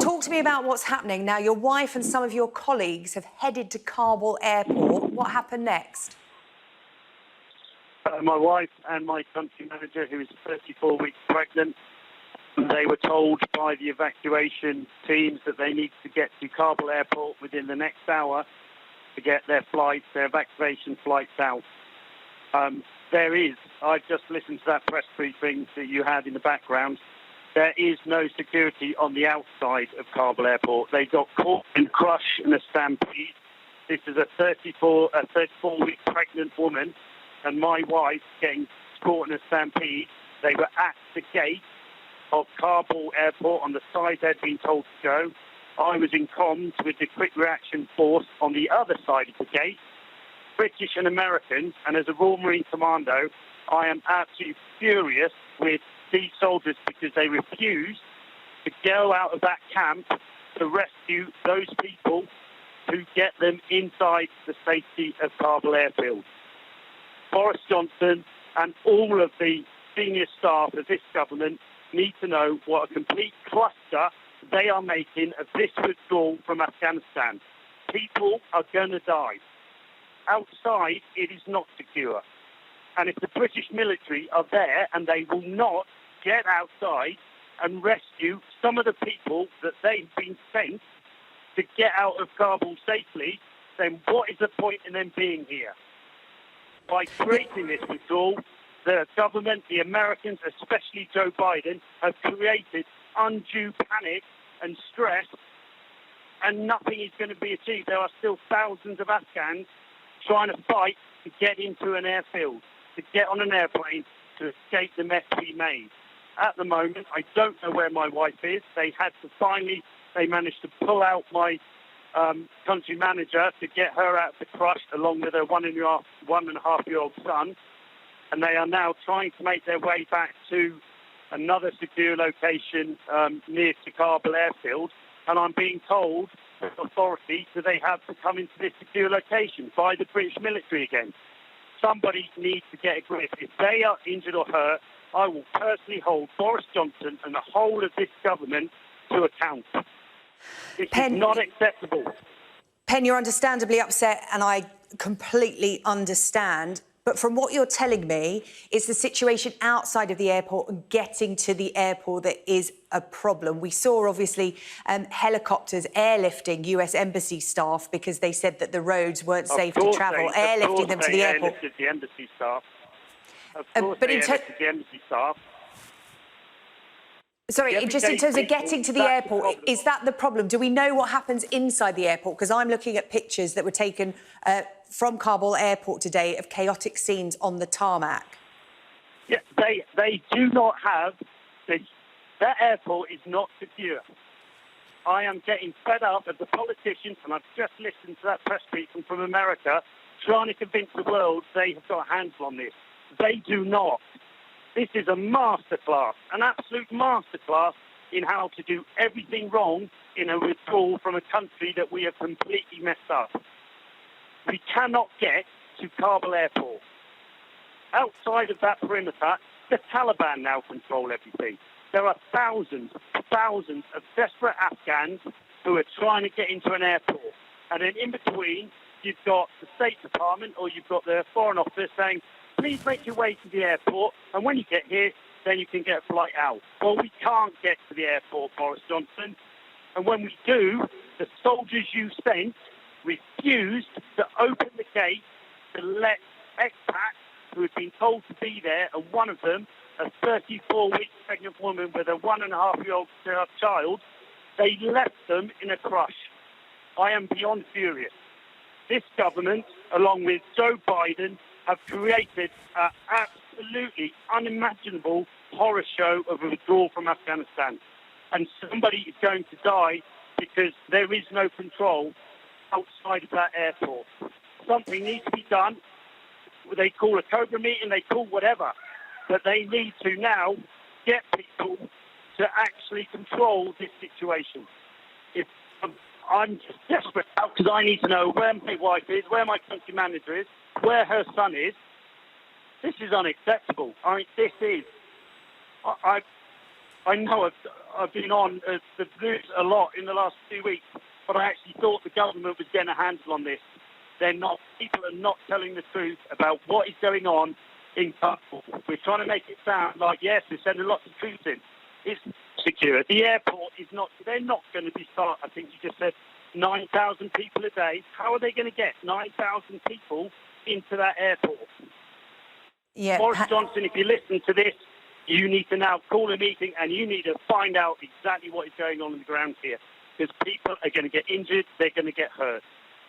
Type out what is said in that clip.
talk to me about what's happening now. Your wife and some of your colleagues have headed to Kabul airport. What happened next? My wife and my country manager, who is 34 weeks pregnant, they were told by the evacuation teams that they need to get to Kabul airport within the next hour to get their evacuation flights out. I've just listened to that press briefing that you had in the background. There is no security on the outside of Kabul airport. They got caught in crush and a stampede. This is a 34-week pregnant woman and my wife getting caught in a stampede. They were at the gate of Kabul airport on the side they'd been told to go. I was in comms with the quick reaction force on the other side of the gate, British and Americans, and as a Royal Marine Commando, I am absolutely furious with these soldiers because they refused to go out of that camp to rescue those people, to get them inside the safety of Kabul airfield. Boris Johnson and all of the senior staff of this government need to know what a complete cluster they are making of this withdrawal from Afghanistan. People are going to die. Outside, it is not secure. And if the British military are there and they will not get outside and rescue some of the people that they've been sent to get out of Kabul safely, then what is the point in them being here? By creating this withdrawal, the government, the Americans, especially Joe Biden, have created undue panic and stress, and nothing is going to be achieved. There are still thousands of Afghans trying to fight to get into an airfield, to get on an airplane, to escape the mess we made. At the moment, I don't know where my wife is. They managed to pull out my country manager to get her out of the crush, along with her 1.5-year-old son. And they are now trying to make their way back to another secure location near to Kabul airfield. And I'm being told, authorities, that they have to come into this secure location by the British military again. Somebody needs to get a grip. If they are injured or hurt, I will personally hold Boris Johnson and the whole of this government to account. This is not acceptable. Pen, you're understandably upset, and I completely understand. But from what you're telling me, it's the situation outside of the airport and getting to the airport that is a problem. We saw, obviously, helicopters airlifting US embassy staff because they said that the roads weren't safe to travel, airlifting them to the airport. Airlifted the embassy staff. Of course they airlifted the embassy staff. Sorry, just in terms of getting to the airport, is that the problem? Do we know what happens inside the airport? Because I'm looking at pictures that were taken from Kabul airport today of chaotic scenes on the tarmac. Yeah, they do not have... That airport is not secure. I am getting fed up of the politicians, and I've just listened to that press briefing from America, trying to convince the world they have got a handle on this. They do not. This is a masterclass, an absolute masterclass in how to do everything wrong in a withdrawal from a country that we have completely messed up. We cannot get to Kabul airport. Outside of that perimeter, the Taliban now control everything. There are thousands of desperate Afghans who are trying to get into an airport. And then in between, you've got the State Department or you've got the Foreign Office saying, please make your way to the airport, and when you get here, then you can get a flight out. Well, we can't get to the airport, Boris Johnson. And when we do, the soldiers you sent refused to open the gate to let expats who had been told to be there, and one of them, a 34-week pregnant woman with a 1.5-year-old child, they left them in a crush. I am beyond furious. This government, along with Joe Biden, have created an absolutely unimaginable horror show of a withdrawal from Afghanistan. And somebody is going to die because there is no control outside of that airport. Something needs to be done. They call a Cobra meeting, they call whatever. But they need to now get people to actually control this situation. I'm just desperate because I need to know where my wife is, where my country manager is, where her son is. This is unacceptable. I mean, this is... I know I've been on the news a lot in the last 2 weeks, but I actually thought the government was getting a handle on this. They're not. People are not telling the truth about what is going on in Kabul. We're trying to make it sound like, yes, we're sending lots of troops in. It's secure. The airport is not. They're not going to be I think you just said 9,000 people a day. How are they going to get 9,000 people into that airport? Yeah, Boris Johnson, if you listen to this, you need to now call a meeting and you need to find out exactly what is going on the ground here, because people are going to get injured, they're going to get hurt.